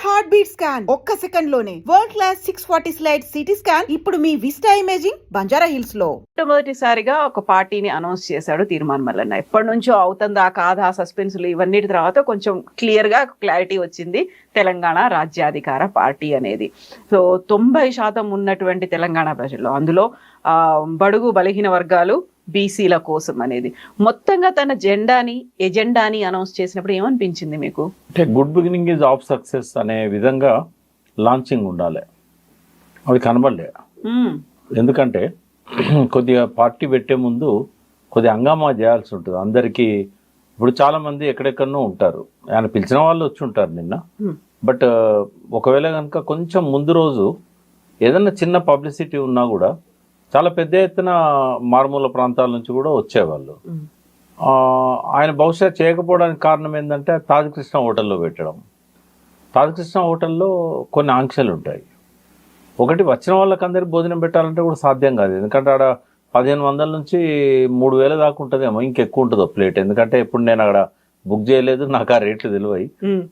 Heart beat scan ఒక్క second లోనే world class 640 slide CT scan ఇప్పుడు మీ విస్టా ఇమేజింగ్ బంజారా హిల్స్ లో. మొదటిసారిగా ఒక పార్టీని అనౌన్స్ చేశాడు తీర్మాన్ మల్లన్న. ఎప్పటి నుంచో అవుతుందా కాదా సస్పెన్స్లు ఇవన్నిటి తర్వాత కొంచెం క్లియర్ గా క్లారిటీ వచ్చింది. తెలంగాణ రాజ్యాధికార పార్టీ అనేది. సో 90% ఉన్నటువంటి తెలంగాణ ప్రజల్లో, అందులో బడుగు బలహీన వర్గాలు బీసీల కోసం అనేది మొత్తంగా తన ఎజెండాని అనౌన్స్ చేసినప్పుడు ఏమనిపించింది మీకు? అంటే good beginning is of success అనే విధంగా లాంచింగ్ ఉండాలి. అవి కనబడలే. ఎందుకంటే కొద్దిగా పార్టీ పెట్టే ముందు కొద్దిగా హంగామా చేయాల్సి ఉంటుంది అందరికీ. ఇప్పుడు చాలా మంది ఎక్కడెక్కడనో ఉంటారు, ఆయన పిలిచిన వాళ్ళు వచ్చి ఉంటారు నిన్న. బట్ ఒకవేళ కనుక కొంచెం ముందు రోజు ఏదన్నా చిన్న పబ్లిసిటీ ఉన్నా కూడా చాలా పెద్ద ఎత్తున మారుమూల ప్రాంతాల నుంచి కూడా వచ్చేవాళ్ళు. ఆయన బహుశా చేయకపోవడానికి కారణం ఏంటంటే తాజకృష్ణ హోటల్లో పెట్టడం. తాజకృష్ణ హోటల్లో కొన్ని ఆంక్షలు ఉంటాయి. ఒకటి, వచ్చిన వాళ్ళకి అందరికి భోజనం పెట్టాలంటే కూడా సాధ్యం కాదు. ఎందుకంటే ఆడ 1500 నుంచి 3000 దాకా ఉంటుందేమో, ఇంకెక్కువ ఉంటుందో ప్లేట్. ఎందుకంటే ఇప్పుడు నేను అక్కడ బుక్ చేయలేదు, నాకు ఆ రేట్లు తెలివాయి.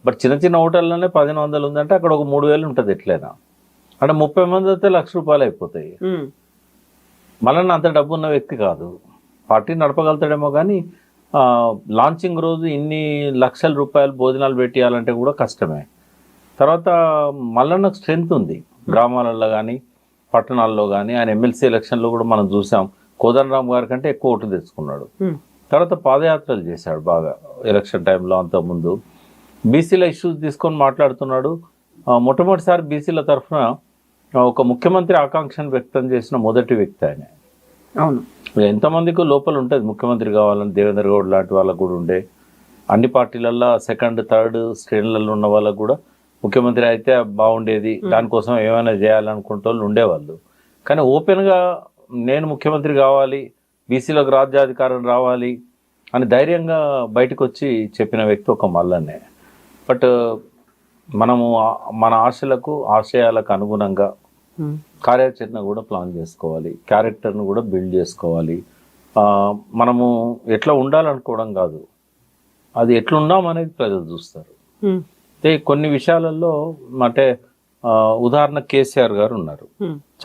బట్ చిన్న చిన్న హోటల్లోనే 1500 ఉందంటే అక్కడ ఒక 3000 ఉంటుంది ఎట్లయినా. అంటే 30 మంది అయితే ₹1,00,000 అయిపోతాయి. మళ్ళీ అంత డబ్బు ఉన్న వ్యక్తి కాదు, పార్టీ నడపగలుగుతాడేమో కానీ లాంచింగ్ రోజు ఇన్ని లక్షల రూపాయలు భోజనాలు పెట్టియాలంటే కూడా కష్టమే. తర్వాత మల్లన్నకు స్ట్రెంత్ ఉంది గ్రామాలలో కానీ పట్టణాల్లో కానీ. ఆయన ఎమ్మెల్సీ ఎలక్షన్లో కూడా మనం చూసాం, కోదండరామ్ గారి కంటే ఎక్కువ ఓటు తెచ్చుకున్నాడు. తర్వాత పాదయాత్రలు చేశాడు బాగా ఎలక్షన్ టైంలో. అంతకుముందు బీసీల ఇష్యూస్ తీసుకొని మాట్లాడుతున్నాడు. మొట్టమొదటిసారి బీసీల తరఫున ఒక ముఖ్యమంత్రి ఆకాంక్షను వ్యక్తం చేసిన మొదటి వ్యక్తి ఆయన. అవును, ఎంతమందికి లోపల ఉంటుంది ముఖ్యమంత్రి కావాలని. దేవేంద్ర గౌడ్ లాంటి వాళ్ళకు కూడా ఉండే, అన్ని పార్టీలల్లో సెకండ్ థర్డ్ శ్రేణులలో ఉన్న వాళ్ళకు కూడా ముఖ్యమంత్రి అయితే బాగుండేది, దానికోసం ఏమైనా చేయాలనుకుంటే వాళ్ళు ఉండేవాళ్ళు. కానీ ఓపెన్గా నేను ముఖ్యమంత్రి కావాలి, బీసీలకు రాజ్యాధికారం రావాలి అని ధైర్యంగా బయటకు వచ్చి చెప్పిన వ్యక్తి ఒక మల్లన్నే. బట్ మనము మన ఆశలకు ఆశయాలకు అనుగుణంగా కార్యాచరణ కూడా ప్లాన్ చేసుకోవాలి, క్యారెక్టర్ను కూడా బిల్డ్ చేసుకోవాలి. మనము ఎట్లా ఉండాలనుకోవడం కాదు, అది ఎట్లున్నాం అనేది ప్రజలు చూస్తారు. అంటే కొన్ని విషయాలలో అంటే ఉదాహరణ కేసీఆర్ గారు ఉన్నారు.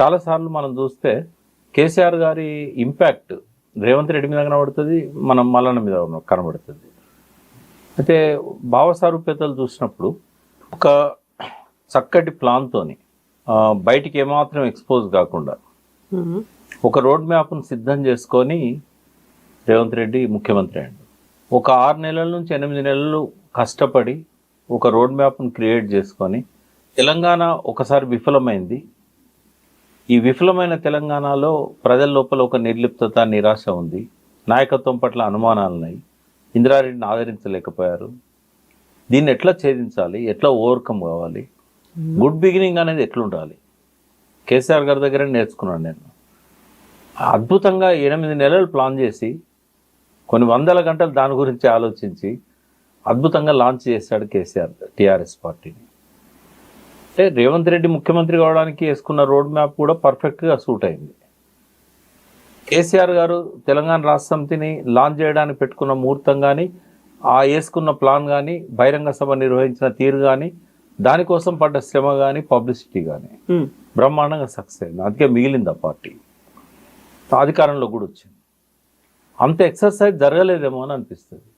చాలాసార్లు మనం చూస్తే కేసీఆర్ గారి ఇంపాక్ట్ రేవంత్ రెడ్డి మీద కనబడుతుంది, మనం మల్లన్న మీద కనబడుతుంది. అయితే భావసారూప్యతలు చూసినప్పుడు ఒక చక్కటి ప్లాన్తోని బయటికి ఏమాత్రం ఎక్స్పోజ్ కాకుండా ఒక రోడ్ మ్యాప్ను సిద్ధం చేసుకొని రేవంత్ రెడ్డి ముఖ్యమంత్రి అయ్యాడు. ఒక 6 నెలల నుంచి 8 నెలలు కష్టపడి ఒక రోడ్ మ్యాప్ను క్రియేట్ చేసుకొని తెలంగాణ ఒకసారి విఫలమైంది. ఈ విఫలమైన తెలంగాణలో ప్రజల లోపల ఒక నిర్లిప్తత, నిరాశ ఉంది, నాయకత్వం పట్ల అనుమానాలున్నాయి, ఇందిరారెడ్డిని ఆదరించలేకపోయారు. దీన్ని ఎట్లా ఛేదించాలి, ఎట్లా ఓవర్కమ్ కావాలి, గుడ్ బిగినింగ్ అనేది ఎట్లుండాలి, కేసీఆర్ గారి దగ్గర నేర్చుకున్నాను నేను. అద్భుతంగా 8 నెలలు ప్లాన్ చేసి కొన్ని వందల గంటలు దాని గురించి ఆలోచించి అద్భుతంగా లాంచ్ చేశాడు కేసీఆర్ టీఆర్ఎస్ పార్టీని. అంటే రేవంత్ రెడ్డి ముఖ్యమంత్రి కావడానికి వేసుకున్న రోడ్ మ్యాప్ కూడా పర్ఫెక్ట్గా సూట్ అయింది. కేసీఆర్ గారు తెలంగాణ రాష్ట్ర సమితిని లాంచ్ చేయడానికి పెట్టుకున్న ముహూర్తం కానీ, ఆ వేసుకున్న ప్లాన్ కానీ, బహిరంగ సభ నిర్వహించిన తీరు కానీ, దానికోసం పడ్డ శ్రమ కానీ, పబ్లిసిటీ కానీ బ్రహ్మాండంగా సక్సెస్ అయింది. అందుకే మిగిలింది ఆ పార్టీ, అధికారంలో కూడా వచ్చింది. అంత ఎక్సర్సైజ్ జరగలేదేమో అని అనిపిస్తుంది.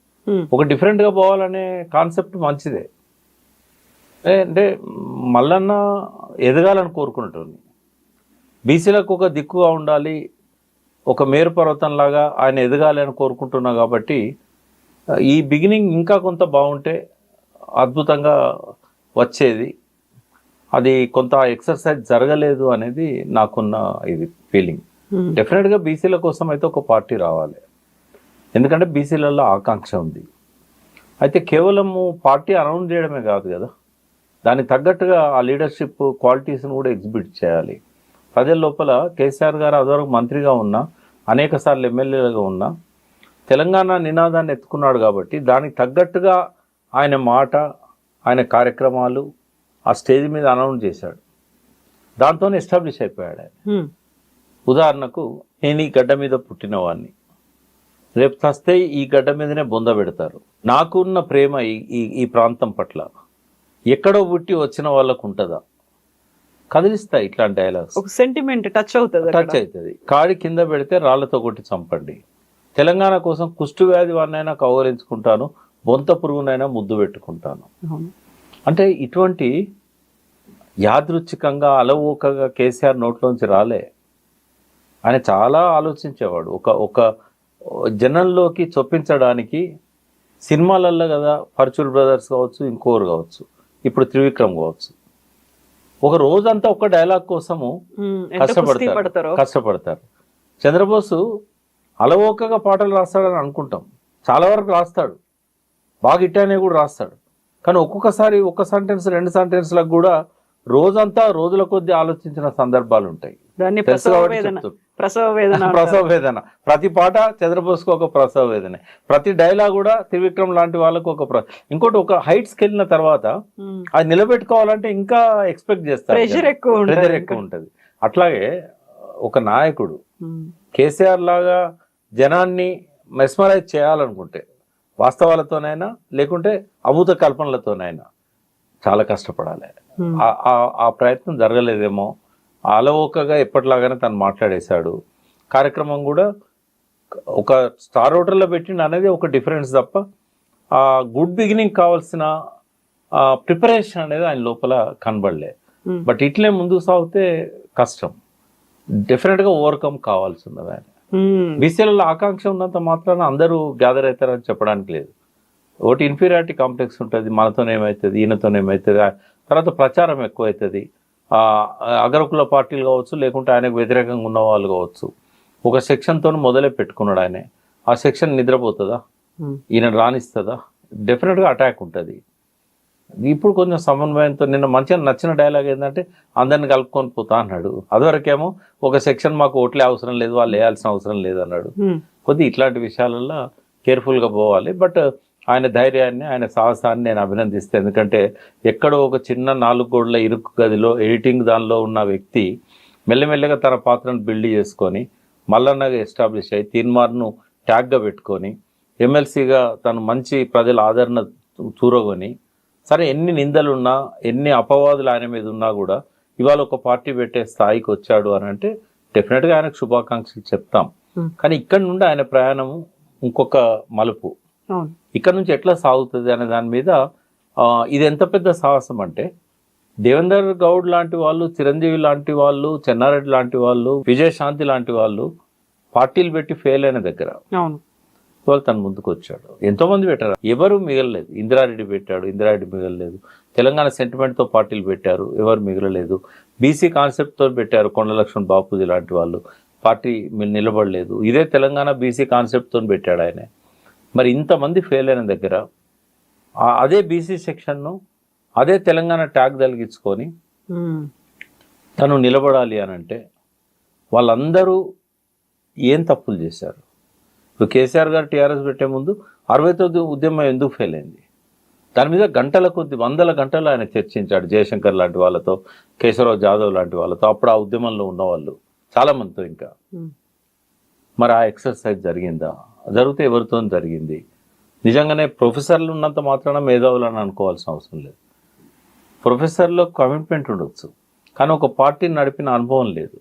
ఒక డిఫరెంట్గా పోవాలనే కాన్సెప్ట్ మంచిదే. అంటే మల్లన్న ఎదగాలని కోరుకున్నట్టు, బీసీలకు ఒక దిక్కుగా ఉండాలి, ఒక మేరు పర్వతంలాగా ఆయన ఎదగాలి అని కోరుకుంటున్నా. కాబట్టి ఈ బిగినింగ్ ఇంకా కొంత బాగుంటే అద్భుతంగా వచ్చేది. అది కొంత ఎక్సర్సైజ్ జరగలేదు అనేది నాకున్న ఇది ఫీలింగ్. డెఫినెట్గా బీసీల కోసం అయితే ఒక పార్టీ రావాలి, ఎందుకంటే బీసీలలో ఆకాంక్ష ఉంది. అయితే కేవలము పార్టీ అనౌన్స్ చేయడమే కాదు కదా, దానికి తగ్గట్టుగా ఆ లీడర్షిప్ క్వాలిటీస్ని కూడా ఎగ్జిబిట్ చేయాలి. ప్రజల లోపల కేసీఆర్ గారు అదివరకు మంత్రిగా ఉన్నా, అనేక సార్లు ఎమ్మెల్యేలుగా ఉన్నా, తెలంగాణ నినాదాన్ని ఎత్తుకున్నాడు. కాబట్టి దానికి తగ్గట్టుగా ఆయన మాట, ఆయన కార్యక్రమాలు ఆ స్టేజ్ మీద అనౌన్స్ చేశాడు. దాంతోనే ఎస్టాబ్లిష్ అయిపోయాడు ఆయన. ఉదాహరణకు, నేను ఈ గడ్డ మీద పుట్టినవాడిని, రేపు చస్తే ఈ గడ్డ మీదనే బొంద పెడతారు, నాకున్న ప్రేమ ఈ ప్రాంతం పట్ల, ఎక్కడో పుట్టి వచ్చిన వాళ్ళకు ఉంటుందా? కదిలిస్తాయి ఇట్లాంటి డైలాగ్స్. ఒక సెంటిమెంట్ టచ్ అవుతుంది, టచ్ అవుతుంది. కాడి కింద పెడితే రాళ్లతో కొట్టి చంపండి. తెలంగాణ కోసం కుష్టు వ్యాధి వాడినైనా కౌగలించుకుంటాను, బొంత పురుగునైనా ముద్దు పెట్టుకుంటాను. అంటే ఇటువంటి యాదృచ్ఛికంగా అలవోకగా కేసీఆర్ నోట్లోంచి రాలే. ఆయన చాలా ఆలోచించేవాడు. ఒక జనంలోకి చొప్పించడానికి సినిమాలల్లో కదా, పర్చూర్ బ్రదర్స్ కావచ్చు, ఇంకోరు కావచ్చు, ఇప్పుడు త్రివిక్రమ్ కావచ్చు, ఒక రోజంతా ఒక డైలాగ్ కోసము కష్టపడతారు. చంద్రబోసు అలవోకగా పాటలు రాస్తాడని అనుకుంటాం, చాలా వరకు రాస్తాడు, బాగా ఇట్టానే కూడా రాస్తాడు. కానీ ఒక్కొక్కసారి ఒక సెంటెన్స్ 2 సెంటెన్స్లకు కూడా రోజంతా రోజుల కొద్దీ ఆలోచించిన సందర్భాలు ఉంటాయి. ప్రసవ వేదన. ప్రతి పాట చంద్రబోస్కు ఒక ప్రసవ వేదన, ప్రతి డైలాగ్ కూడా త్రివిక్రమ్ లాంటి వాళ్ళకు ఒక ఇంకోటి ఒక హైట్స్కి వెళ్ళిన తర్వాత అది నిలబెట్టుకోవాలంటే ఇంకా ఎక్స్పెక్ట్ చేస్తారు, ప్రెషర్ ఎక్కువ ఉంటుంది. అట్లాగే ఒక నాయకుడు కేసీఆర్ లాగా జనాన్ని మెస్మరైజ్ చేయాలనుకుంటే వాస్తవాలతోనైనా లేకుంటే అభూత కల్పనలతోనైనా చాలా కష్టపడాలి. ఆ ప్రయత్నం జరగలేదేమో. అలవోకగా ఎప్పటిలాగానే తను మాట్లాడేశాడు. కార్యక్రమం కూడా ఒక స్టార్ హోటల్లో పెట్టిండు అనేది ఒక డిఫరెన్స్ తప్ప ఆ గుడ్ బిగినింగ్ కావాల్సిన ప్రిపరేషన్ అనేది ఆయన లోపల కనబడలే. బట్ ఇట్లే ముందుకు సాగితే కష్టం, డెఫినెట్గా ఓవర్కమ్ కావాల్సి ఉన్నది. ఆయన బీసీలలో ఆకాంక్ష ఉన్నంత మాత్రాన అందరూ గ్యాదర్ అవుతారని చెప్పడానికి లేదు. ఒకటి ఇన్ఫీరియారిటీ కాంప్లెక్స్ ఉంటుంది, మనతోనేమవుతుంది, ఈయనతోనేమవుతుంది, తర్వాత ప్రచారం ఎక్కువ అవుతుంది. అగ్రకుల పార్టీలు కావచ్చు, లేకుంటే ఆయనకు వ్యతిరేకంగా ఉన్న వాళ్ళు కావచ్చు, ఒక సెక్షన్తో మొదలే పెట్టుకున్నాడు ఆయన. ఆ సెక్షన్ నిద్రపోతుందా, ఈయన రాణిస్తుందా? డెఫినెట్గా అటాక్ ఉంటుంది. ఇప్పుడు కొంచెం సమన్వయంతో నిన్న మంచిగా నచ్చిన డైలాగ్ ఏంటంటే అందరిని కలుపుకొని పోతా అన్నాడు. అదివరకేమో ఒక సెక్షన్ మాకు ఓట్లే అవసరం లేదు, వాళ్ళు వేయాల్సిన అవసరం లేదు అన్నాడు. కొద్ది ఇట్లాంటి విషయాలలో కేర్ఫుల్గా పోవాలి. బట్ ఆయన ధైర్యాన్ని, ఆయన సాహసాన్ని నేను అభినందిస్తే, ఎందుకంటే ఎక్కడో ఒక చిన్న 4 గోడల ఇరుకు గదిలో ఎడిటింగ్ దానిలో ఉన్న వ్యక్తి మెల్లమెల్లగా తన పాత్రను బిల్డ్ చేసుకొని మల్లన్నగా ఎస్టాబ్లిష్ అయ్యి తీర్మార్ను ట్యాగ్గా పెట్టుకొని ఎమ్మెల్సీగా తను మంచి ప్రజల ఆదరణ చూరగొని, సరే ఎన్ని నిందలున్నా ఎన్ని అపవాదులు ఆయన మీద ఉన్నా కూడా ఇవాళ ఒక పార్టీ పెట్టే స్థాయికి వచ్చాడు అని అంటే డెఫినెట్గా ఆయనకు శుభాకాంక్షలు చెప్తాం. కానీ ఇక్కడ నుండి ఆయన ప్రయాణము ఇంకొక మలుపు, ఇక్కడ నుంచి ఎట్లా సాగుతుంది అనే దాని మీద ఇది ఎంత పెద్ద సాహసం అంటే దేవేందర్ గౌడ్ లాంటి వాళ్ళు, చిరంజీవి లాంటి వాళ్ళు, చెన్నారెడ్డి లాంటి వాళ్ళు, విజయశాంతి లాంటి వాళ్ళు పార్టీలు పెట్టి ఫెయిల్ అయిన దగ్గర వాళ్ళు తను ముందుకు వచ్చాడు. ఎంతోమంది పెట్టారు, ఎవరు మిగలలేదు. ఇందిరారెడ్డి పెట్టాడు, ఇందిరారెడ్డి మిగలలేదు. తెలంగాణ సెంటిమెంట్తో పార్టీలు పెట్టారు, ఎవరు మిగలలేదు. బీసీ కాన్సెప్ట్తో పెట్టారు, కొండ లక్ష్మణ్ బాపూజీ లాంటి వాళ్ళు, పార్టీ నిలబడలేదు. ఇదే తెలంగాణ బీసీ కాన్సెప్ట్తో పెట్టాడు ఆయన. మరి ఇంతమంది ఫెయిల్ అయిన దగ్గర అదే బీసీ సెక్షన్ను అదే తెలంగాణ ట్యాగ్ తలిగించుకొని తను నిలబడాలి అని అంటే వాళ్ళందరూ ఏం తప్పులు చేశారు? ఇప్పుడు కేసీఆర్ గారు టీఆర్ఎస్ పెట్టే ముందు 69 ఉద్యమం ఎందుకు ఫెయిల్ అయింది? దాని మీద గంటల కొద్ది, 100 గంటలు ఆయన చర్చించాడు జయశంకర్ లాంటి వాళ్ళతో, కేశవరావు జాదవ్ లాంటి వాళ్ళతో, అప్పుడు ఆ ఉద్యమంలో ఉన్నవాళ్ళు చాలామందితో. ఇంకా మరి ఆ ఎక్సర్సైజ్ జరిగిందా? జరిగితే ఎవరితో జరిగింది? నిజంగానే ప్రొఫెసర్లు ఉన్నంత మాత్రాన మేధావులు అని అనుకోవాల్సిన అవసరం లేదు. ప్రొఫెసర్లో కమిట్మెంట్ ఉండొచ్చు, కానీ ఒక పార్టీని నడిపిన అనుభవం లేదు.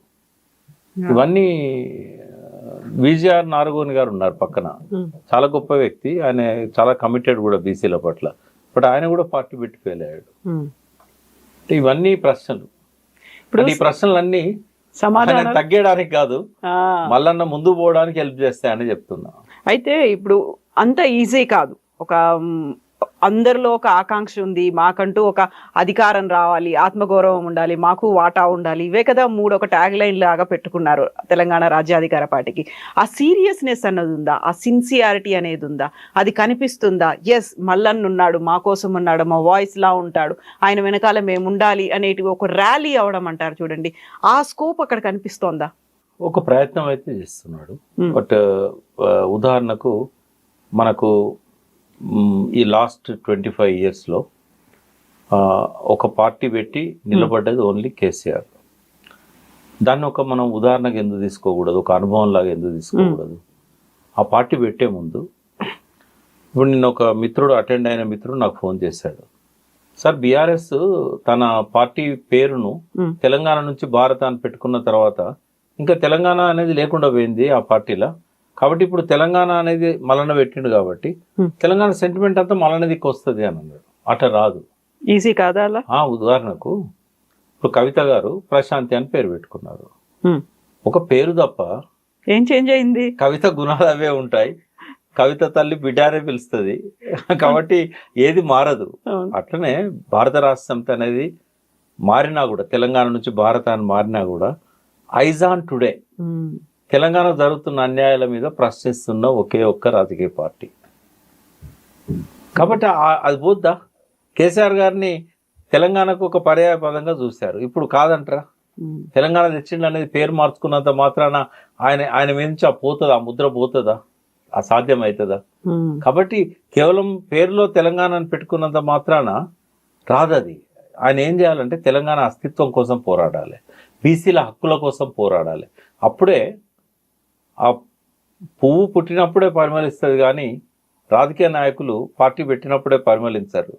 ఇవన్నీ విజిఆర్ నారగోని గారు ఉన్నారు పక్కన, చాలా గొప్ప వ్యక్తి ఆయన, చాలా కమిటెడ్ కూడా బీసీల పట్ల. బట్ ఆయన కూడా పార్టీ పెట్టి ఫెయిల్ అయ్యాడు. ఇవన్నీ ప్రశ్నలు. ఇప్పుడు ఈ ప్రశ్నలన్నీ సమాధానం తగ్గడానికి కాదు, మళ్ళన్న ముందు పోవడానికి హెల్ప్ చేస్తాయని చెప్తున్నా. అయితే ఇప్పుడు అంత ఈజీ కాదు. ఒక అందరిలో ఒక ఆకాంక్ష ఉంది, మాకంటూ ఒక అధికారం రావాలి, ఆత్మగౌరవం ఉండాలి, మాకు వాటా ఉండాలి, ఇవే కదా 3 ట్యాగ్ లైన్ లాగా పెట్టుకున్నారు తెలంగాణ రాజ్యాధికార పార్టీకి. ఆ సీరియస్నెస్ అన్నది ఉందా? ఆ సిన్సియారిటీ అనేది ఉందా? అది కనిపిస్తుందా? ఎస్, మల్లన్న ఉన్నాడు, మా కోసం ఉన్నాడు, మా వాయిస్ లా ఉంటాడు, ఆయన వెనకాల మేము ఉండాలి అనేటివి ఒక ర్యాలీ అవడం అంటారు చూడండి, ఆ స్కోప్ అక్కడ కనిపిస్తోందా? ఒక ప్రయత్నం అయితే చేస్తున్నాడు. బట్ ఉదాహరణకు మనకు ఈ లాస్ట్ 25 yearsలో ఒక పార్టీ పెట్టి నిలబడ్డది ఓన్లీ కేసీఆర్. దాన్ని ఒక మనం ఉదాహరణకు ఎందుకు తీసుకోకూడదు, ఒక అనుభవంలాగా ఎందుకు తీసుకోకూడదు? ఆ పార్టీ పెట్టే ముందు ఇప్పుడు నిన్న ఒక మిత్రుడు, అటెండ్ అయిన మిత్రుడు నాకు ఫోన్ చేశాడు. సార్ బీఆర్ఎస్ తన పార్టీ పేరును తెలంగాణ నుంచి భారత్ అని పెట్టుకున్న తర్వాత ఇంకా తెలంగాణ అనేది లేకుండా పోయింది ఆ పార్టీలో. కాబట్టి ఇప్పుడు తెలంగాణ అనేది మలన పెట్టిండు కాబట్టి తెలంగాణ సెంటిమెంట్ అంతా మలన దిక్కు వస్తుంది అని అన్నాడు. అట్లా రాదు. ఈజీ కాదా అలా? ఉదాహరణకు ఇప్పుడు కవిత గారు ప్రశాంతి అని పేరు పెట్టుకున్నారు. ఒక పేరు తప్ప ఏం చేంజ్ అయింది? కవిత గుణాలు అవే ఉంటాయి. కవిత తల్లి బిడ్డారే పిలుస్తుంది కాబట్టి ఏది మారదు. అట్లనే భారత రాష్ట్ర సమితి అనేది మారినా కూడా, తెలంగాణ నుంచి భారత అని మారినా కూడా, ఐజాన్ టుడే తెలంగాణ జరుగుతున్న అన్యాయాల మీద ప్రశ్నిస్తున్న ఒకే ఒక్క రాజకీయ పార్టీ. కాబట్టి అది పోద్దా? కేసీఆర్ గారిని తెలంగాణకు ఒక పర్యాయ పదంగా చూశారు, ఇప్పుడు కాదంటారా? తెలంగాణ తెచ్చిండు అనేది పేరు మార్చుకున్నంత మాత్రాన ఆయన మీద నుంచి పోతుందా, ఆ ముద్ర పోతుందా? అసాధ్యం అవుతుందా? కాబట్టి కేవలం పేరులో తెలంగాణను పెట్టుకున్నంత మాత్రాన రాదది. ఆయన ఏం చేయాలంటే తెలంగాణ అస్తిత్వం కోసం పోరాడాలి, బీసీల హక్కుల కోసం పోరాడాలి. అప్పుడే ఆ పువ్వు పుట్టినప్పుడే పరిమళిస్తుంది, కానీ రాజకీయ నాయకులు పార్టీ పెట్టినప్పుడే పరిమళించారు.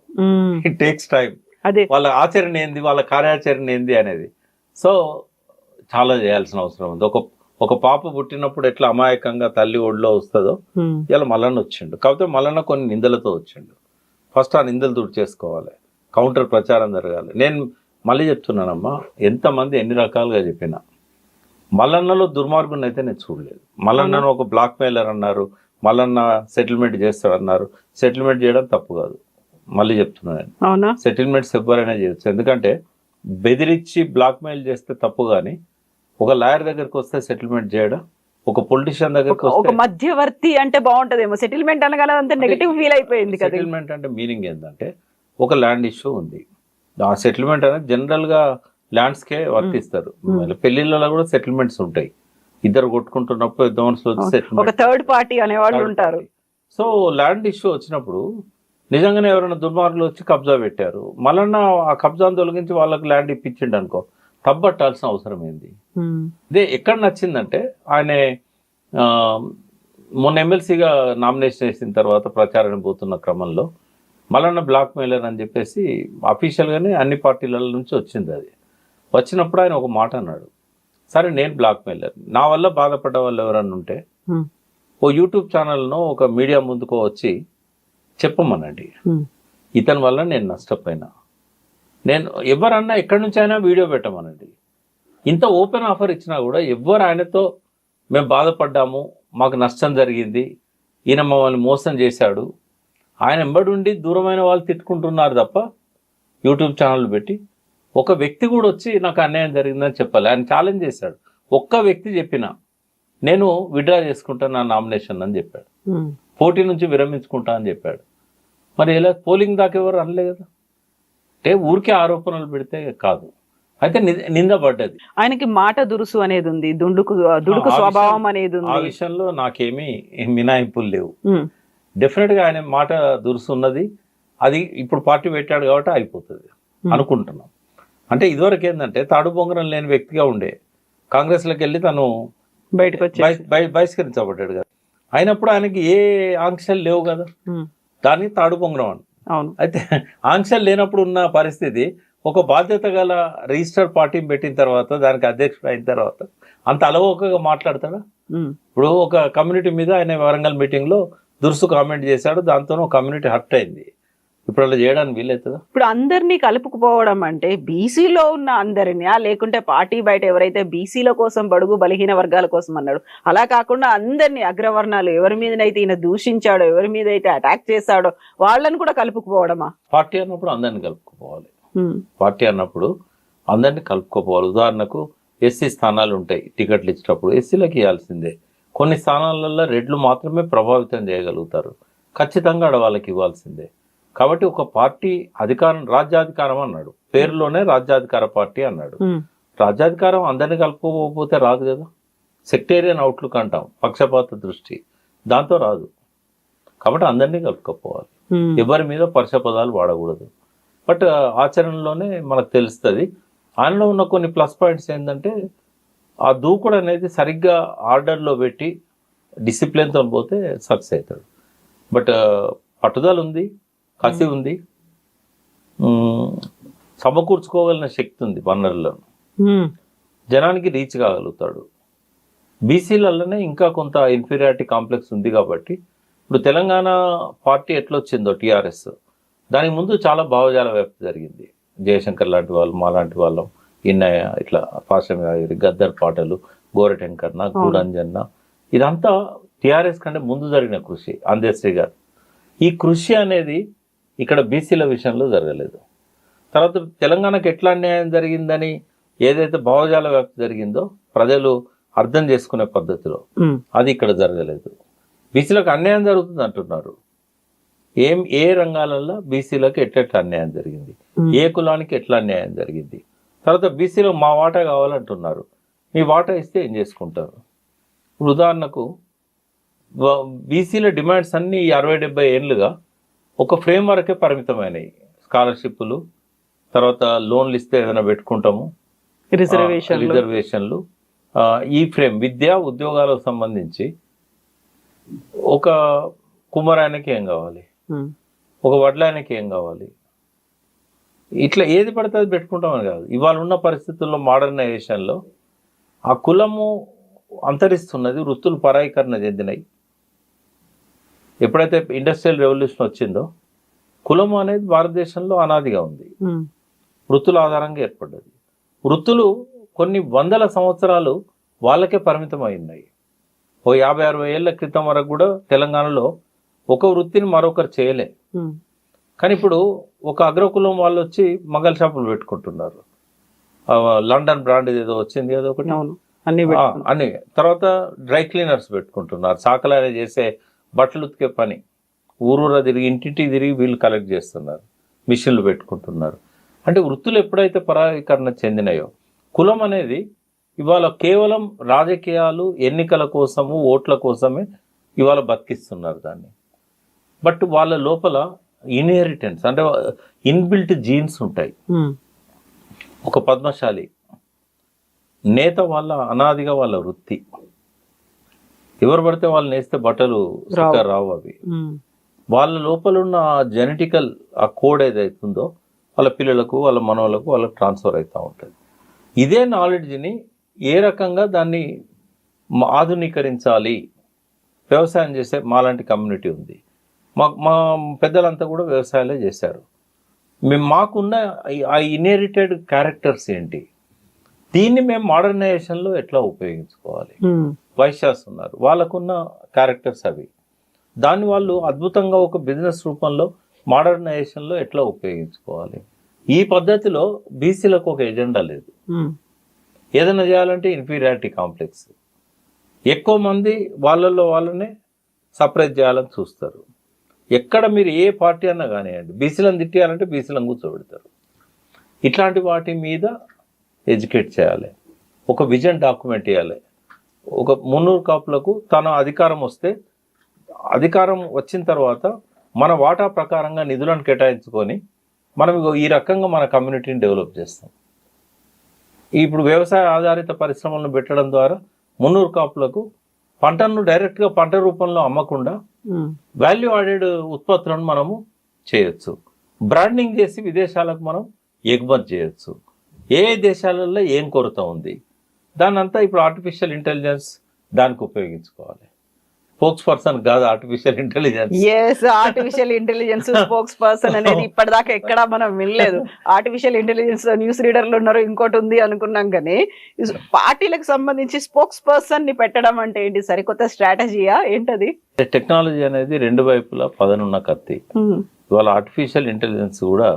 It takes time. వాళ్ళ ఆచరణ ఏంది, వాళ్ళ కార్యాచరణ ఏంది అనేది. సో చాలా చేయాల్సిన అవసరం ఉంది. ఒక పాప పుట్టినప్పుడు ఎట్లా అమాయకంగా తల్లి ఒడిలో వస్తుందో ఇలా మల్లన్న వచ్చిండు. కాకపోతే మల్లన్న కొన్ని నిందలతో వచ్చిండు. ఫస్ట్ ఆ నిందలు దూరం చేసుకోవాలి, కౌంటర్ ప్రచారం జరగాలి. నేను మళ్ళీ చెప్తున్నానమ్మా, ఎంతమంది ఎన్ని రకాలుగా చెప్పినా మల్లన్నలో దుర్మార్గుని అయితే నేను చూడలేదు. మల్లన్నను ఒక బ్లాక్ మెయిలర్ అన్నారు, మల్లన్న సెటిల్మెంట్ చేస్తాడన్నారు. సెటిల్మెంట్ చేయడం తప్పు కాదు, మళ్ళీ చెప్తున్నాను. సెటిల్మెంట్స్ ఎవరైనా చేయొచ్చు, ఎందుకంటే బెదిరించి బ్లాక్ మెయిల్ చేస్తే తప్పు. కానీ ఒక లాయర్ దగ్గరకు వస్తే సెటిల్మెంట్ చేయడం, ఒక పొలిటీషియన్ దగ్గరకు ఒక మధ్యవర్తి అంటే బాగుంటదేమో. సెటిల్మెంట్ అనగానే అంత నెగటివ్ ఫీల్ అయిపోయింది కదా. సెటిల్మెంట్ అంటే మీనింగ్ ఏంటంటే ఒక ల్యాండ్ ఇష్యూ ఉంది, ఆ సెటిల్మెంట్ అనేది జనరల్ గా ల్యాండ్స్ కే వర్తిస్తారు. పెళ్లిళ్ళలో కూడా సెటిల్మెంట్స్ ఉంటాయి, ఇద్దరు కొట్టుకుంటున్నప్పుడు ఒక థర్డ్ పార్టీ అనేవాళ్ళు ఉంటారు. సో ల్యాండ్ ఇష్యూ వచ్చినప్పుడు నిజంగానే ఎవరైనా దుర్మార్గులు వచ్చి కబ్జా పెట్టారు, మళ్ళా ఆ కబ్జాను తొలగించి వాళ్ళకి ల్యాండ్ ఇప్పించిండు అనుకో, తప్పట్టాల్సిన అవసరం ఏంది? ఇదే ఎక్కడ నచ్చిందంటే ఆయన మొన్న ఎమ్మెల్సీగా నామినేషన్ చేసిన తర్వాత ప్రచారం పోతున్న క్రమంలో మళ్ళా బ్లాక్ మెయిలర్ అని చెప్పేసి అఫీషియల్గానే అన్ని పార్టీల నుంచి వచ్చింది. అది వచ్చినప్పుడు ఆయన ఒక మాట అన్నాడు, సరే నేను బ్లాక్ మెయిలర్, నా వల్ల బాధపడ్డ వాళ్ళు ఎవరన్నా ఉంటే ఓ యూట్యూబ్ ఛానల్ను ఒక మీడియా ముందుకు వచ్చి చెప్పమనండి, ఇతని వల్ల నేను నష్టపోయినా, నేను ఎవరన్నా ఎక్కడి నుంచి అయినా వీడియో పెట్టమనండి. ఇంత ఓపెన్ ఆఫర్ ఇచ్చినా కూడా ఎవరు ఆయనతో మేము బాధపడ్డాము, మాకు నష్టం జరిగింది, ఈయన మమ్మల్ని మోసం చేశాడు, ఆయన ఎంబడి ఉండి దూరమైన వాళ్ళు తిట్టుకుంటున్నారు తప్ప యూట్యూబ్ ఛానల్ పెట్టి ఒక వ్యక్తి కూడా వచ్చి నాకు అన్యాయం జరిగిందని చెప్పాలి. ఆయన ఛాలెంజ్ చేశాడు, ఒక్క వ్యక్తి చెప్పినా నేను విడ్రా చేసుకుంటాను నా నామినేషన్ అని చెప్పాడు, పోటీ నుంచి విరమించుకుంటా అని చెప్పాడు. మరి ఇలా పోలింగ్ దాకా ఎవరు అనలే కదా. అంటే ఊరికే ఆరోపణలు పెడితే కాదు, అయితే నిందపడ్డది. ఆయనకి మాట దురుసు అనేది ఉంది, దుడుకు స్వభావం అనేది ఉంది. ఆ విషయంలో నాకేమీ మినాయింపులు లేవు. డెఫినెట్ గా ఆయన మాట దురుసు ఉన్నది. అది ఇప్పుడు పార్టీ పెట్టాడు కాబట్టి అయిపోతుంది అనుకుంటున్నాం. అంటే ఇదివరకు ఏంటంటే తాడు బొంగరం లేని వ్యక్తిగా ఉండే, కాంగ్రెస్ లోకి వెళ్ళి తను బయటకు బహిష్కరించబడ్డాడు కదా. అయినప్పుడు ఆయనకి ఏ ఆంక్షలు లేవు కదా, దాన్ని తాడు బొంగరం అని. అయితే ఆంక్షలు లేనప్పుడు ఉన్న పరిస్థితి, ఒక బాధ్యత గల రిజిస్టర్డ్ పార్టీని పెట్టిన తర్వాత, దానికి అధ్యక్షుడు అయిన తర్వాత అంత అలవోకగా మాట్లాడతాడా? ఇప్పుడు ఒక కమ్యూనిటీ మీద ఆయన వరంగల్ మీటింగ్ లో దురుసు కామెంట్ చేశాడు, దాంతో కమ్యూనిటీ హర్ట్ అయింది. ఇప్పుడు అలా చేయడానికి వీలవుతుందా? ఇప్పుడు అందరినీ కలుపుకుపోవడం అంటే బీసీలో ఉన్న అందరినీ, లేకుంటే పార్టీ బయట ఎవరైతే బీసీల కోసం, బడుగు బలహీన వర్గాల కోసం అన్నాడు, అలా కాకుండా అందరినీ, అగ్రవర్ణాలు ఎవరి మీదనైతే ఈయన దూషించాడో, ఎవరి మీద అయితే అటాక్ చేశాడో వాళ్ళని కూడా కలుపుకుపోవడమా? పార్టీ అన్నప్పుడు అందరినీ కలుపుకోపోవాలి. పార్టీ అన్నప్పుడు అందరినీ కలుపుకోపోవాలి. ఉదాహరణకు ఎస్సీ స్థానాలు ఉంటాయి, టికెట్లు ఇచ్చినప్పుడు ఎస్సీలకు ఇవ్వాల్సిందే. కొన్ని స్థానాలలో రెడ్లు మాత్రమే ప్రభావితం చేయగలుగుతారు, ఖచ్చితంగా ఆడవాళ్ళకి ఇవ్వాల్సిందే. కాబట్టి ఒక పార్టీ అధికారం, రాజ్యాధికారం అన్నాడు, పేరులోనే రాజ్యాధికార పార్టీ అన్నాడు. రాజ్యాధికారం అందరినీ కలుపుకోకపోతే రాదు కదా. సెక్టేరియన్ అవుట్లుక్ అంటాం, పక్షపాత దృష్టి, దాంతో రాదు. కాబట్టి అందరినీ కలుపుకోపోవాలి, ఎవరి మీద పరుషపదాలు వాడకూడదు. బట్ ఆచరణలోనే మనకు తెలుస్తుంది. ఆయనలో ఉన్న కొన్ని ప్లస్ పాయింట్స్ ఏంటంటే, ఆ దూకుడు అనేది సరిగ్గా ఆర్డర్లో పెట్టి డిసిప్లిన్తో పోతే సక్సెస్ అవుతాడు. బట్ పట్టుదల ఉంది, కసి ఉంది, సమకూర్చుకోగలిగిన శక్తి ఉంది వనరులను, జనానికి రీచ్ కాగలుగుతాడు. బీసీలలోనే ఇంకా కొంత ఇన్ఫీరియారిటీ కాంప్లెక్స్ ఉంది కాబట్టి ఇప్పుడు తెలంగాణ పార్టీ ఎట్లా వచ్చిందో టీఆర్ఎస్, దానికి ముందు చాలా భావజాల వ్యాప్తి జరిగింది. జయశంకర్ లాంటి వాళ్ళు, మా లాంటి వాళ్ళం, ఇన్నయ్య, ఇట్లా పాశం యాదగిరి, గద్దర్ పాటలు, గోరటెంకర్న, గూడంజన్న, ఇదంతా టీఆర్ఎస్ కంటే ముందు జరిగిన కృషి. అందేశ్రీ గారు ఈ కృషి అనేది ఇక్కడ బీసీల విషయంలో జరగలేదు. తర్వాత తెలంగాణకు ఎట్లా అన్యాయం జరిగిందని ఏదైతే భావజాల వ్యాప్తి జరిగిందో ప్రజలు అర్థం చేసుకునే పద్ధతిలో అది ఇక్కడ జరగలేదు. బీసీలకు అన్యాయం జరుగుతుంది అంటున్నారు. ఏ రంగాలలో బీసీలకు ఎట్లా అన్యాయం జరిగింది, ఏ కులానికి ఎట్లా అన్యాయం జరిగింది. తర్వాత బీసీలో మా వాటా కావాలంటున్నారు. మీ వాటా ఇస్తే ఏం చేసుకుంటారు? ఉదాహరణకు బీసీల డిమాండ్స్ అన్ని 60-70 ఏళ్ళుగా ఒక ఫ్రేమ్ వర్కే పరిమితమైనవి. స్కాలర్షిప్లు, తర్వాత లోన్లు ఇస్తే ఏదైనా పెట్టుకుంటాము, రిజర్వేషన్లు, ఈ ఫ్రేమ్ విద్యా ఉద్యోగాలకు సంబంధించి ఒక కుమ్మరాయనకి ఏం కావాలి, ఒక వడ్లాయనకి ఏం కావాలి, ఇట్లా ఏది పడితే అది పెట్టుకుంటామని కాదు. ఇవాళ ఉన్న పరిస్థితుల్లో మోడర్నైజేషన్లో ఆ కులము అంతరిస్తున్నది, వృత్తులు పరాయీకరణ చెందినాయి. ఎప్పుడైతే ఇండస్ట్రియల్ రెవల్యూషన్ వచ్చిందో కులము అనేది భారతదేశంలో అనాదిగా ఉంది, వృత్తుల ఆధారంగా ఏర్పడ్డది. వృత్తులు కొన్ని వందల సంవత్సరాలు వాళ్ళకే పరిమితం అయినాయి. ఓ 50-60 ఏళ్ల క్రితం వరకు కూడా తెలంగాణలో ఒక వృత్తిని మరొకరు చేయలే. కానీ ఇప్పుడు ఒక అగ్రకులం వాళ్ళు వచ్చి మంగళ షాపులు పెట్టుకుంటున్నారు. లండన్ బ్రాండ్ ఏదో వచ్చింది ఏదో ఒకటి, అన్ని. తర్వాత డ్రై క్లీనర్స్ పెట్టుకుంటున్నారు. సాకలానే చేసే బట్టలు ఉతికే పని ఊరూరా తిరిగి ఇంటింటి తిరిగి వీళ్ళు కలెక్ట్ చేస్తున్నారు, మిషన్లు పెట్టుకుంటున్నారు. అంటే వృత్తులు ఎప్పుడైతే పరాయీకరణ చెందినాయో కులం అనేది ఇవాళ కేవలం రాజకీయాలు, ఎన్నికల కోసము, ఓట్ల కోసమే ఇవాళ బతికిస్తున్నారు దాన్ని. బట్ వాళ్ళ లోపల ఇన్హెరిటెన్స్ అంటే ఇన్బిల్ట్ జీన్స్ ఉంటాయి. ఒక పద్మశాలి నేత వాళ్ళ అనాదిగా వాళ్ళ వృత్తి, ఎవరు పడితే వాళ్ళు నేస్తే బట్టలు రావు. అవి వాళ్ళ లోపల ఉన్న జెనెటికల్ ఆ కోడ్ ఏదైతుందో వాళ్ళ పిల్లలకు, వాళ్ళ మనవలకు, వాళ్ళకి ట్రాన్స్ఫర్ అవుతూ ఉంటుంది. ఇదే నాలెడ్జ్ని ఏ రకంగా దాన్ని ఆధునీకరించాలి, వ్యవసాయం చేసే మాలాంటి కమ్యూనిటీ ఉంది. మా పెద్దలంతా కూడా వ్యవసాయాలే చేశారు. మాకున్న ఆ ఇన్హెరిటెడ్ క్యారెక్టర్స్ ఏంటి, దీన్ని మేము మోడర్నైజేషన్లో ఎట్లా ఉపయోగించుకోవాలి. వైశ్యాస్ ఉన్నారు, వాళ్ళకున్న క్యారెక్టర్స్ అవి, దాన్ని వాళ్ళు అద్భుతంగా ఒక బిజినెస్ రూపంలో మోడర్నైజేషన్లో ఎట్లా ఉపయోగించుకోవాలి. ఈ పద్ధతిలో బీసీలకు ఒక ఎజెండా లేదు. ఏదైనా చేయాలంటే ఇన్ఫీరియారిటీ కాంప్లెక్స్, ఎక్కువ మంది వాళ్ళల్లో వాళ్ళనే సపరేట్ చేయాలని చూస్తారు. ఎక్కడ మీరు ఏ పార్టీ అన్నా కానివ్వండి, బీసీలను తిట్టేయాలంటే బీసీలను కూర్చోబెడతారు. ఇట్లాంటి వాటి మీద ఎడ్యుకేట్ చేయాలి, ఒక విజన్ డాక్యుమెంట్ ఇవ్వాలి. ఒక 300 కాపులకు తన అధికారం వస్తే, అధికారం వచ్చిన తర్వాత మన వాటా ప్రకారంగా నిధులను కేటాయించుకొని మనం ఈ రకంగా మన కమ్యూనిటీని డెవలప్ చేస్తాం. ఇప్పుడు వ్యవసాయ ఆధారిత పరిశ్రమలను పెట్టడం ద్వారా 300 కాపులకు పంటను డైరెక్ట్గా పంట రూపంలో అమ్మకుండా వాల్యూ యాడెడ్ ఉత్పత్తులను మనము చేయొచ్చు. బ్రాండింగ్ చేసి విదేశాలకు మనం ఎగుమతి చేయొచ్చు. ఏ దేశాలలో ఏం కొరత ఉంది, దాన్ని అంతా ఇప్పుడు ఆర్టిఫిషియల్ ఇంటెలిజెన్స్ దానికి ఉపయోగించుకోవాలి. స్పోక్స్ పర్సన్ కాదు artificial intelligence. Artificial intelligence spokes person అనేది ఇప్పటిదాకా ఎక్కడా మనం వినలేదు. ఆర్టిఫిషియల్ ఇంటెలిజెన్స్ న్యూస్ రీడర్లు ఉన్నారు, ఇంకోటి ఉంది అనుకున్నాం. కానీ పార్టీలకు సంబంధించి స్పోక్స్ పర్సన్ ని పెట్టడం అంటే ఏంటి, సరికొత్త స్ట్రాటజీయా ఏంటది? టెక్నాలజీ అనేది రెండు వైపులా పదనున్న కత్తి. ఇవాళ ఆర్టిఫిషియల్ ఇంటెలిజెన్స్ కూడా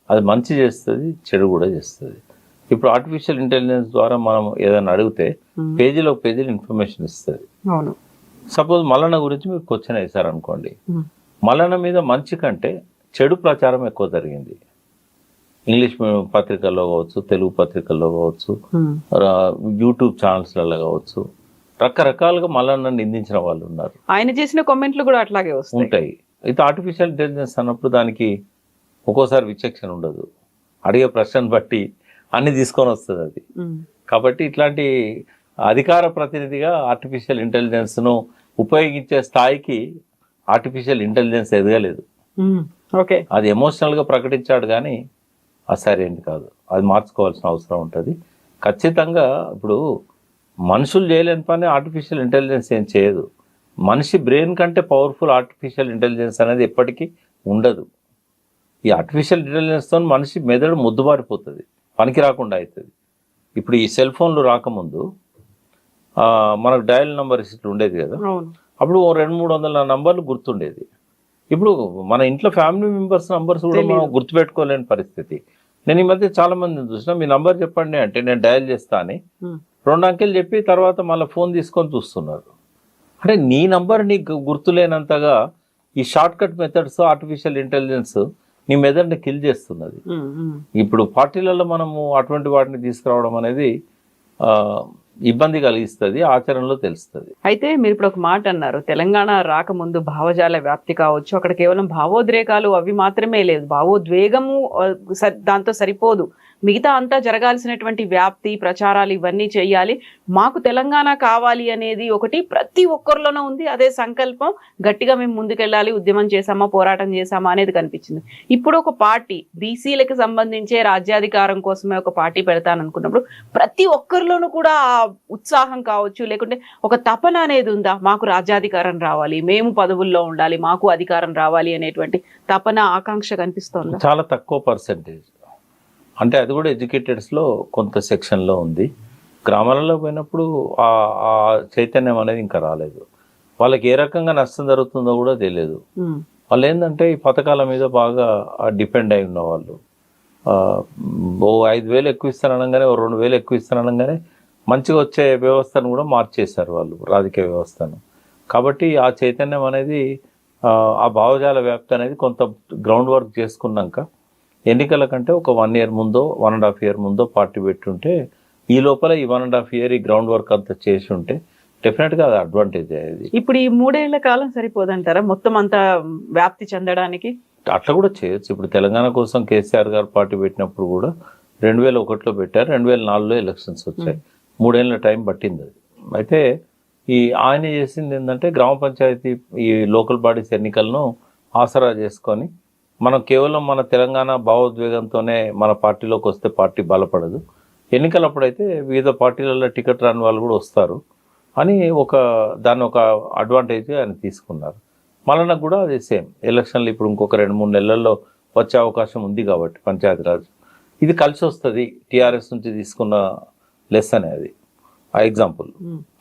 అది మంచి చేస్తుంది, చెడు కూడా చేస్తుంది. ఇప్పుడు ఆర్టిఫిషియల్ ఇంటెలిజెన్స్ ద్వారా మనం ఏదైనా అడిగితే పేజీలో ఇన్ఫర్మేషన్ ఇస్తుంది. అవును. సపోజ్ మల్లన్న గురించి మీరు క్వశ్చన్ వేశారనుకోండి, మల్లన్న మీద మంచి కంటే చెడు ప్రచారం ఎక్కువ జరిగింది. ఇంగ్లీష్ పత్రికల్లో కావచ్చు, తెలుగు పత్రికల్లో కావచ్చు, యూట్యూబ్ ఛానల్స్లలో కావచ్చు, రకరకాలుగా మల్లన్న నిందించిన వాళ్ళు ఉన్నారు. ఆయన చేసిన కామెంట్లు కూడా అట్లాగే ఉంటాయి. అయితే ఆర్టిఫిషియల్ ఇంటెలిజెన్స్ అన్నప్పుడు దానికి ఒక్కోసారి విచక్షణ ఉండదు, అడిగే ప్రశ్నను బట్టి అన్ని తీసుకొని వస్తుంది అది. కాబట్టి ఇట్లాంటి అధికార ప్రతినిధిగా ఆర్టిఫిషియల్ ఇంటెలిజెన్స్ను ఉపయోగించే స్థాయికి ఆర్టిఫిషియల్ ఇంటెలిజెన్స్ ఎదగలేదు. ఓకే. అది ఎమోషనల్ గా ప్రకటించాడు కానీ అది సరైనది కాదు. అది మార్చుకోవాల్సిన అవసరం ఉంటుంది ఖచ్చితంగా. ఇప్పుడు మనుషులు చేయలేని పని ఆర్టిఫిషియల్ ఇంటెలిజెన్స్ ఏం చేయదు. మనిషి బ్రెయిన్ కంటే పవర్ఫుల్ ఆర్టిఫిషియల్ ఇంటెలిజెన్స్ అనేది ఎప్పటికీ ఉండదు. ఈ ఆర్టిఫిషియల్ ఇంటెలిజెన్స్తో మనిషి మెదడు ముద్దుబారిపోతుంది, పనికి రాకుండా అవుతుంది. ఇప్పుడు ఈ సెల్ ఫోన్లు రాకముందు మనకు డయల్ నెంబర్ ఇట్లా ఉండేది కదా, అప్పుడు 200-300 నంబర్లు గుర్తుండేది. ఇప్పుడు మన ఇంట్లో ఫ్యామిలీ మెంబర్స్ నంబర్స్ కూడా మనం గుర్తుపెట్టుకోలేని పరిస్థితి. నేను ఈ మధ్య చాలా మందిని చూసిన, మీ నంబర్ చెప్పండి అంటే నేను డయల్ చేస్తా అని 2 అంకెలు చెప్పి తర్వాత మళ్ళీ ఫోన్ తీసుకొని చూస్తున్నారు. అంటే నీ నంబర్ నీకు గుర్తులేనంతగా ఈ short cut methods artificial intelligence నీ మెదడుని కిల్ చేస్తున్నది. ఇప్పుడు పార్టీలలో మనము అటువంటి వాటిని తీసుకురావడం అనేది ఇబ్బంది కలిగిస్తుంది, ఆచరణలో తెలుస్తుంది. అయితే మీరు ఇప్పుడు ఒక మాట అన్నారు, తెలంగాణ రాకముందు భావజాల వ్యాప్తి కావచ్చు, అక్కడ కేవలం భావోద్రేకాలు అవి మాత్రమే లేదు, భావోద్వేగము దాంతో సరిపోదు, మిగతా అంతా జరగాల్సినటువంటి వ్యాప్తి ప్రచారాలు ఇవన్నీ చేయాలి. మాకు తెలంగాణ కావాలి అనేది ఒకటి ప్రతి ఒక్కరిలోనూ ఉంది. అదే సంకల్పం, గట్టిగా మేము ముందుకెళ్ళాలి, ఉద్యమం చేసామా పోరాటం చేసామా అనేది కనిపించింది. ఇప్పుడు ఒక పార్టీ బీసీలకు సంబంధించే రాజ్యాధికారం కోసమే ఒక పార్టీ పెడతాననుకున్నప్పుడు ప్రతి ఒక్కరిలోనూ కూడా ఆ ఉత్సాహం కావచ్చు, లేకుంటే ఒక తపన అనేది ఉందా, మాకు రాజ్యాధికారం రావాలి, మేము పదవుల్లో ఉండాలి, మాకు అధికారం రావాలి అనేటువంటి తపన ఆకాంక్ష కనిపిస్తోంది? చాలా తక్కువ పర్సెంటేజ్. అంటే అది కూడా ఎడ్యుకేటెడ్స్లో కొంత సెక్షన్లో ఉంది. గ్రామాలలో పోయినప్పుడు ఆ చైతన్యం అనేది ఇంకా రాలేదు. వాళ్ళకి ఏ రకంగా నష్టం జరుగుతుందో కూడా తెలియదు. వాళ్ళు ఏంటంటే ఈ పథకాల మీద బాగా డిపెండ్ అయి ఉన్న వాళ్ళు, 5,000 ఎక్కువ ఇస్తాననగానే 2,000 ఎక్కువ ఇస్తాననగానే మంచిగా వచ్చే వ్యవస్థను కూడా మార్చేశారు వాళ్ళు, రాజకీయ వ్యవస్థను. కాబట్టి ఆ చైతన్యం అనేది, ఆ భావజాల వ్యాప్తి అనేది కొంత గ్రౌండ్ వర్క్ చేసుకున్నాక ఎన్నికల కంటే ఒక 1 year ముందో 1.5 year ముందో పార్టీ పెట్టుంటే, ఈ లోపల ఈ 1.5 year ఈ గ్రౌండ్ వర్క్ అంతా చేసి ఉంటే డెఫినెట్గా అది అడ్వాంటేజ్ అయ్యేది. ఇప్పుడు ఈ 3 ఏళ్ల కాలం సరిపోదంటారా మొత్తం అంతా వ్యాప్తి చెందడానికి? అట్లా కూడా చేయొచ్చు. ఇప్పుడు తెలంగాణ కోసం కేసీఆర్ గారు పార్టీ పెట్టినప్పుడు కూడా 2001లో పెట్టారు, 2004లో ఎలక్షన్స్ వచ్చాయి, 3 ఏళ్ళ టైం పట్టింది అది. అయితే ఆయన చేసింది ఏంటంటే గ్రామ పంచాయతీ ఈ లోకల్ బాడీస్ ఎన్నికలను ఆసరా చేసుకొని, మనం కేవలం మన తెలంగాణ భావోద్వేగంతోనే మన పార్టీలోకి వస్తే పార్టీ బలపడదు, ఎన్నికలప్పుడైతే వివిధ పార్టీలలో టికెట్ రాని వాళ్ళు కూడా వస్తారు అని దాన్ని ఒక అడ్వాంటేజ్గా ఆయన తీసుకున్నారు. మళ్ళీ కూడా అది సేమ్ ఎలక్షన్లు ఇప్పుడు ఇంకొక 2-3 నెలల్లో వచ్చే అవకాశం ఉంది కాబట్టి పంచాయతీరాజ్ ఇది కలిసి వస్తుంది. టీఆర్ఎస్ నుంచి తీసుకున్న లెసన్ అది ఆ ఎగ్జాంపుల్.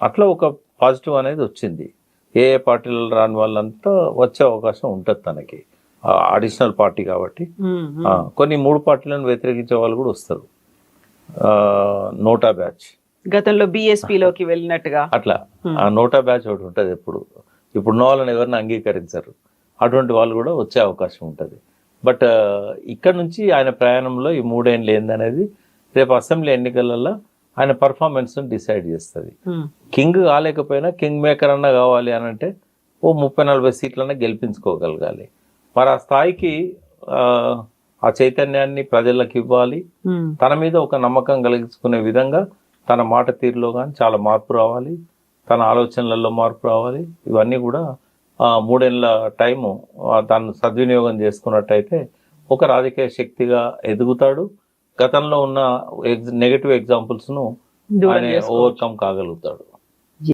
అట్లా ఒక పాజిటివ్ అనేది వచ్చింది. ఏ పార్టీలలో రాని వాళ్ళంతా వచ్చే అవకాశం ఉంటుంది తనకి, అడిషనల్ పార్టీ కాబట్టి. కొన్ని 3 పార్టీలను వ్యతిరేకించే వాళ్ళు కూడా వస్తారు, నోటా బ్యాచ్, గతంలో బీఎస్పీలోకి వెళ్ళినట్టుగా అట్లా ఆ నోటా బ్యాచ్ ఒకటి ఉంటుంది ఎప్పుడు. ఇప్పుడున్న వాళ్ళని ఎవరిని అంగీకరించరు, అటువంటి వాళ్ళు కూడా వచ్చే అవకాశం ఉంటుంది. బట్ ఇక్కడ నుంచి ఆయన ప్రయాణంలో ఈ 3 ఏళ్ళు ఏందనేది రేపు అసెంబ్లీ ఎన్నికలలో ఆయన పర్ఫార్మెన్స్ని డిసైడ్ చేస్తుంది. కింగ్ కాలేకపోయినా కింగ్ మేకర్ అన్నా కావాలి అని అంటే 30-40 సీట్లన్నా గెలిపించుకోగలగాలి. మరి ఆ స్థాయికి ఆ చైతన్యాన్ని ప్రజలకు ఇవ్వాలి, తన మీద ఒక నమ్మకం కలిగించుకునే విధంగా తన మాట తీరులో కానీ చాలా మార్పు రావాలి, తన ఆలోచనలలో మార్పు రావాలి. ఇవన్నీ కూడా 3 ఏళ్ళ టైము తను సద్వినియోగం చేసుకున్నట్టయితే ఒక రాజకీయ శక్తిగా ఎదుగుతాడు. గతంలో ఉన్న నెగటివ్ ఎగ్జాంపుల్స్ను ఆయన ఓవర్కమ్ కాగలుగుతాడు.